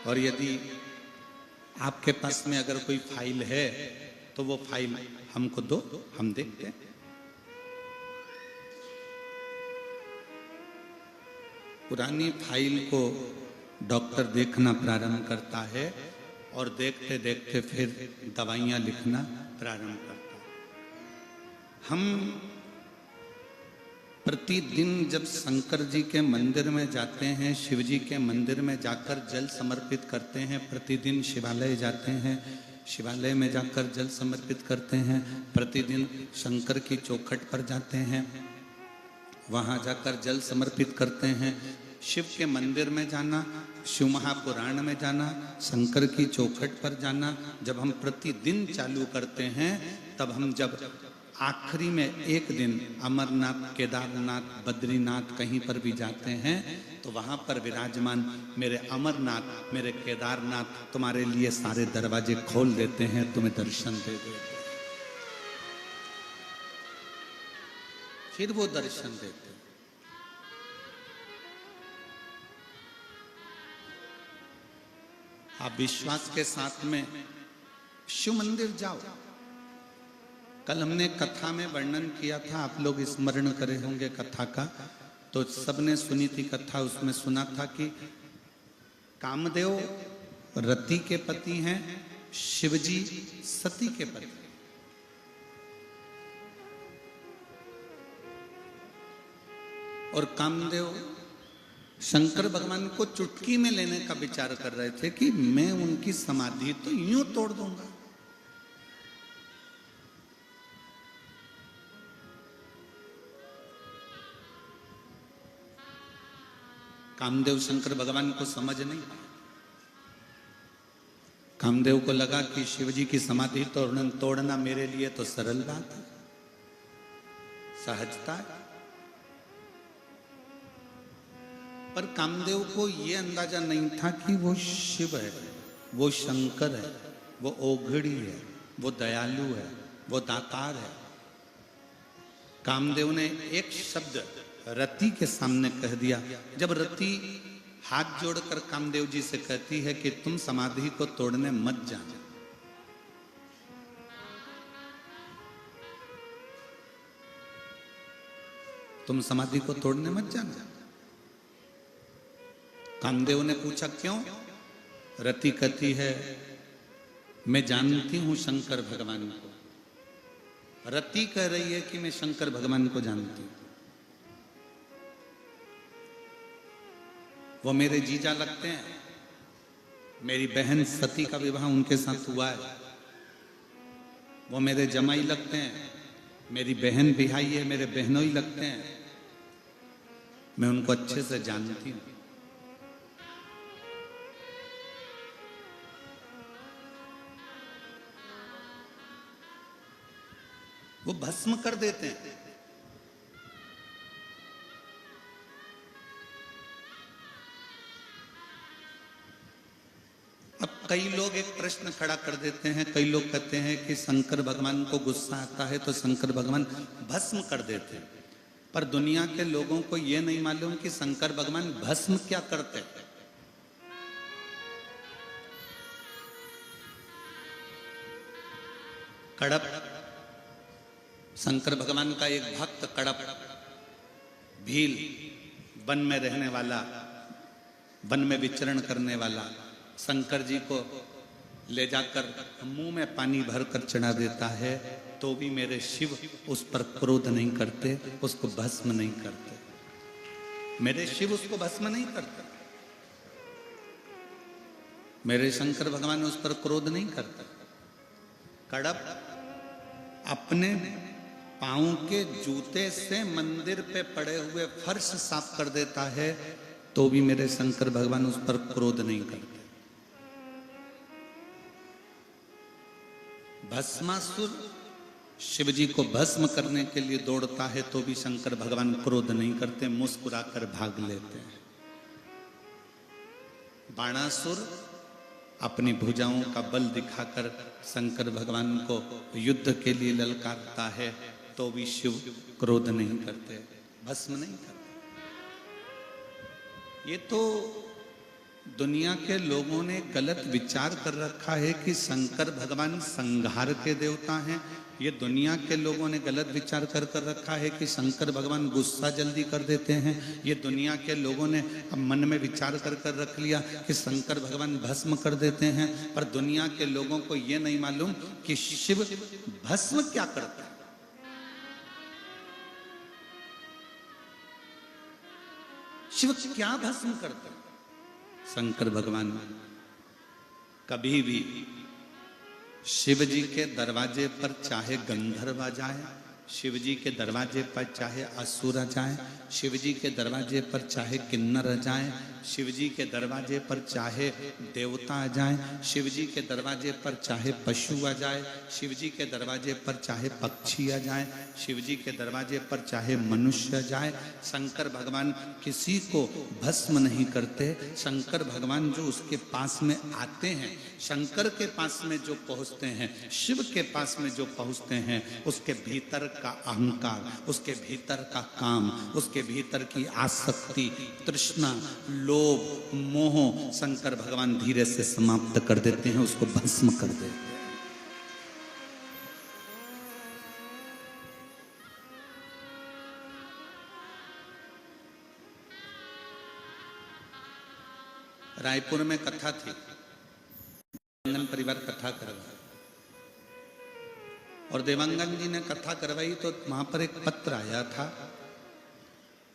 और यदि आपके पास में अगर कोई फाइल है तो वो फाइल हमको दो, हम देखते हैं। पुरानी फाइल को डॉक्टर देखना प्रारंभ करता है और देखते देखते फिर दवाइयाँ लिखना प्रारंभ करता है। हम प्रतिदिन जब शंकर जी के मंदिर में जाते हैं, शिव जी के मंदिर में जाकर जल समर्पित करते हैं, प्रतिदिन शिवालय जाते हैं, शिवालय में जाकर जल समर्पित करते हैं, प्रतिदिन शंकर की चौखट पर जाते हैं, वहाँ जाकर जल समर्पित करते हैं। शिव के मंदिर में जाना, शिव महापुराण में जाना, शंकर की चौखट पर जाना जब हम प्रतिदिन चालू करते हैं, तब हम जब आखिरी में एक दिन अमरनाथ, केदारनाथ, बद्रीनाथ कहीं पर भी जाते हैं तो वहां पर विराजमान मेरे अमरनाथ, मेरे केदारनाथ तुम्हारे लिए सारे दरवाजे खोल देते हैं, तुम्हें दर्शन दे देते हैं। फिर वो दर्शन देते हैं। आप विश्वास के साथ में शिव मंदिर जाओ। कल हमने कथा में वर्णन किया था, आप लोग स्मरण करे होंगे कथा का, तो सबने सुनी थी कथा। उसमें सुना था कि कामदेव रति के पति हैं, शिवजी सती के पति। और कामदेव शंकर भगवान को चुटकी में लेने का विचार कर रहे थे कि मैं उनकी समाधि तो यूं तोड़ दूंगा। कामदेव शंकर भगवान को समझ नहीं पाए। कामदेव को लगा कि शिवजी की समाधि तोड़ना मेरे लिए तो सरल बात है, सहजता है। पर कामदेव को यह अंदाजा नहीं था कि वो शिव है, वो शंकर है, वो ओघड़ी है, वो दयालु है, वो दातार है। कामदेव ने एक शब्द रति के सामने कह दिया। जब रति हाथ जोड़कर कामदेव जी से कहती है कि तुम समाधि को तोड़ने मत जाना, तुम समाधि को तोड़ने मत जाना। कामदेव ने पूछा क्यों? रति कहती है मैं जानती हूं शंकर भगवान को। रति कह रही है कि मैं शंकर भगवान को जानती हूं, वो मेरे जीजा लगते हैं, मेरी बहन सती का विवाह उनके साथ हुआ है, वो मेरे जमाई लगते हैं, मेरी बहन बिहाई है, मेरे बहनों ही लगते हैं, मैं उनको अच्छे से जानती हूं। वो भस्म कर देते हैं। अब कई लोग एक प्रश्न खड़ा कर देते हैं, कई लोग कहते हैं कि शंकर भगवान को गुस्सा आता है तो शंकर भगवान भस्म कर देते हैं। पर दुनिया के लोगों को यह नहीं मालूम कि शंकर भगवान भस्म क्या करते हैं। कड़प, शंकर भगवान का एक भक्त कड़प, भील, वन में रहने वाला, वन में विचरण करने वाला, शंकर जी को ले जाकर मुंह में पानी भरकर चढ़ा देता है तो भी मेरे शिव उस पर क्रोध नहीं करते, उसको भस्म नहीं करते। मेरे शिव उसको भस्म नहीं करते, मेरे शंकर भगवान उस पर क्रोध नहीं करते। कड़प अपने पांव के जूते से मंदिर पे पड़े हुए फर्श साफ कर देता है तो भी मेरे शंकर भगवान उस पर क्रोध नहीं करते। भस्मासुर शिवजी को भस्म करने के लिए दौड़ता है तो भी शंकर भगवान क्रोध नहीं करते, मुस्कुराकर भाग लेते हैं। बाणासुर अपनी भुजाओं का बल दिखाकर शंकर भगवान को युद्ध के लिए ललकारता है तो भी शिव क्रोध नहीं करते, भस्म नहीं करते। ये तो दुनिया के लोगों ने गलत विचार कर रखा है कि शंकर भगवान संहार के देवता हैं। ये दुनिया के लोगों ने गलत विचार कर रखा है कि शंकर भगवान गुस्सा जल्दी कर देते हैं। ये दुनिया के लोगों ने अब मन में विचार कर रख लिया कि शंकर भगवान भस्म कर देते हैं। पर दुनिया के लोगों को ये नहीं मालूम कि शिव भस्म क्या करता है। शिव क्या भस्म करता है? शंकर भगवान कभी भी शिव जी के दरवाजे पर चाहे गंधर्व आ जाए, शिव जी के दरवाजे पर चाहे असुर आ जाए, शिव जी के दरवाजे पर चाहे किन्नर आ जाए, शिव जी के दरवाजे पर चाहे देवता आ जाए, शिव जी के दरवाजे पर चाहे पशु आ जाए, शिव जी के दरवाजे पर चाहे पक्षी आ जाए, शिव जी के दरवाजे पर चाहे मनुष्य आ जाए, शंकर भगवान किसी को भस्म नहीं करते। शंकर भगवान जो उसके पास में आते हैं, शंकर के पास में जो पहुंचते हैं, शिव के पास में जो पहुंचते हैं, उसके भीतर का अहंकार, उसके भीतर का काम, उसके भीतर की आसक्ति, तृष्णा, लोभ, मोह शंकर भगवान धीरे से समाप्त कर देते हैं, उसको भस्म कर देते हैं। रायपुर में कथा थी, देवांगन परिवार कथा करवाई और देवांगन जी ने कथा करवाई तो वहां पर एक पत्र आया था।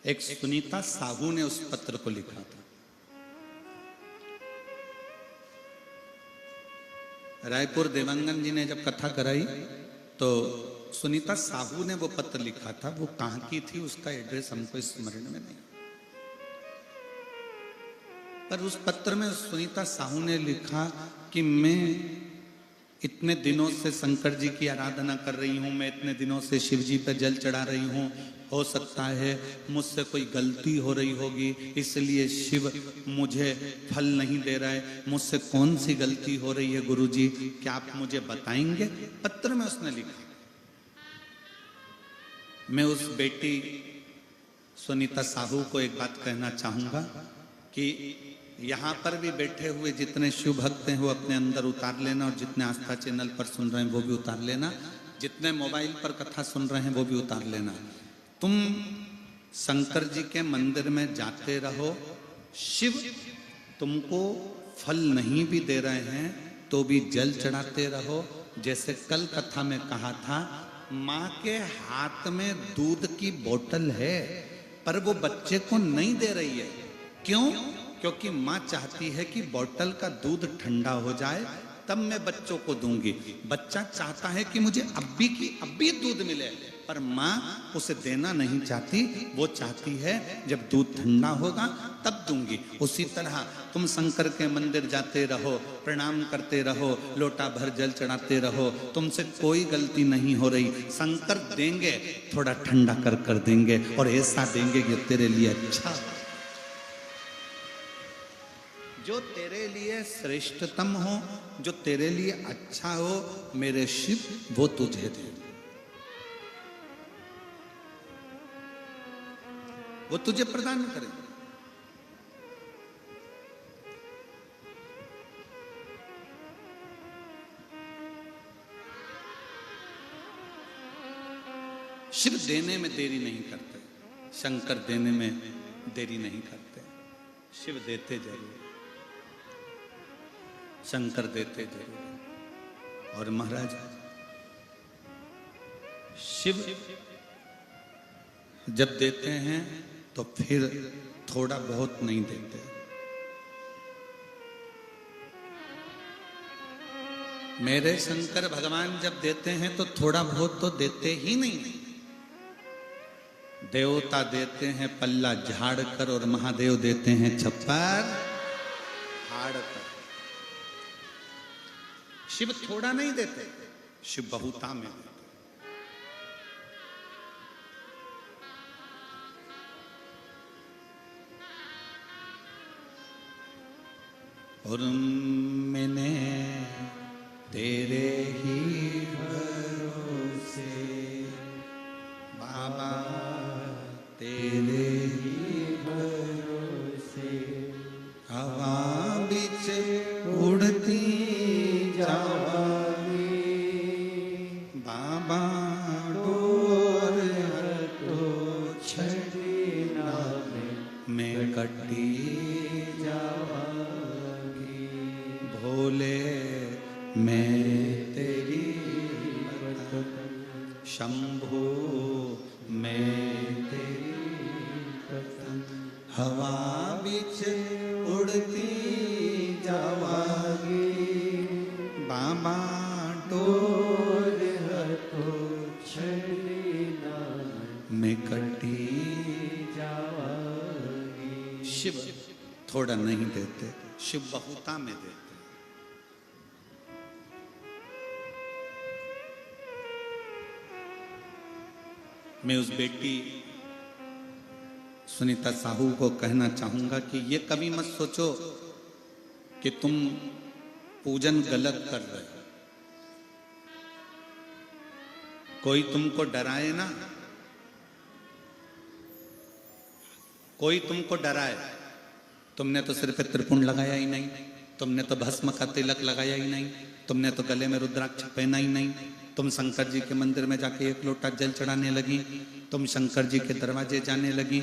एक सुनीता साहू ने उस पत्र को लिखा था। रायपुर देवांगन जी ने जब कथा कराई तो सुनीता साहू ने वो पत्र लिखा था। वो कहां की थी उसका एड्रेस हमको स्मरण में नहीं, पर उस पत्र में सुनीता साहू ने लिखा कि मैं इतने दिनों से शंकर जी की आराधना कर रही हूँ, मैं इतने दिनों से शिव जी पर जल चढ़ा रही हूँ, हो सकता है मुझसे कोई गलती हो रही होगी, इसलिए शिव मुझे फल नहीं दे रहा है। मुझसे कौन सी गलती हो रही है गुरुजी, क्या आप मुझे बताएंगे? पत्र में उसने लिखा। मैं उस बेटी सुनीता साहू को एक बात कहना चाहूंगा कि यहाँ पर भी बैठे हुए जितने शिव भक्त हैं वो अपने अंदर उतार लेना, और जितने आस्था चैनल पर सुन रहे हैं वो भी उतार लेना, जितने मोबाइल पर कथा सुन रहे हैं वो भी उतार लेना। तुम शंकर जी के मंदिर में जाते रहो, शिव तुमको फल नहीं भी दे रहे हैं तो भी जल चढ़ाते रहो। जैसे कल कथा में कहा था, माँ के हाथ में दूध की बोतल है पर वो बच्चे को नहीं दे रही है। क्यों? क्योंकि माँ चाहती है कि बोतल का दूध ठंडा हो जाए तब मैं बच्चों को दूंगी। बच्चा चाहता है कि मुझे अभी दूध मिले, पर माँ उसे देना नहीं चाहती, वो चाहती है जब दूध ठंडा होगा तब दूंगी। उसी तरह तुम शंकर के मंदिर जाते रहो, प्रणाम करते रहो, लोटा भर जल चढ़ाते रहो, तुमसे कोई गलती नहीं हो रही। शंकर देंगे, थोड़ा ठंडा कर देंगे, और ऐसा देंगे कि तेरे लिए अच्छा, जो तेरे लिए श्रेष्ठतम हो, जो तेरे लिए अच्छा हो, मेरे शिव वो तुझे दे, वो तुझे प्रदान करे। शिव देने में देरी नहीं करते, शंकर देने में देरी नहीं करते। शिव देते जरूर, शंकर देते जरूर। और महाराज शिव जब देते हैं तो फिर थोड़ा बहुत नहीं देते। मेरे शंकर भगवान जब देते हैं तो थोड़ा बहुत तो देते ही नहीं। देवता देते हैं पल्ला झाड़ कर, और महादेव देते हैं छप्पर फाड़ कर। शिव थोड़ा नहीं देते, शिव बहुता में देते। और मैंने तेरे ही भरोसे बाबा, तेरे ही भरोसे हवा बोले मैं तेरी भक्त, शंभो मैं तेरी भक्त, हवा बीच उड़ती जावागी, बाबा डोर हतो छड़ीना, मैं कटी जावागी। शिव थोड़ा नहीं देते, शिव बहुता में देते। मैं उस बेटी सुनीता साहू को कहना चाहूंगा कि ये कभी मत सोचो कि तुम पूजन गलत कर रहे हो। कोई तुमको डराए ना, कोई तुमको डराए, तुमने तो सिर पे त्रिपुंड लगाया ही नहीं, तुमने तो भस्म का तिलक लगाया ही नहीं, तुमने तो गले में रुद्राक्ष पहना ही नहीं, तुम शंकर जी के मंदिर में जाके एक लोटा जल चढ़ाने लगी, तुम शंकर जी के दरवाजे जाने लगी,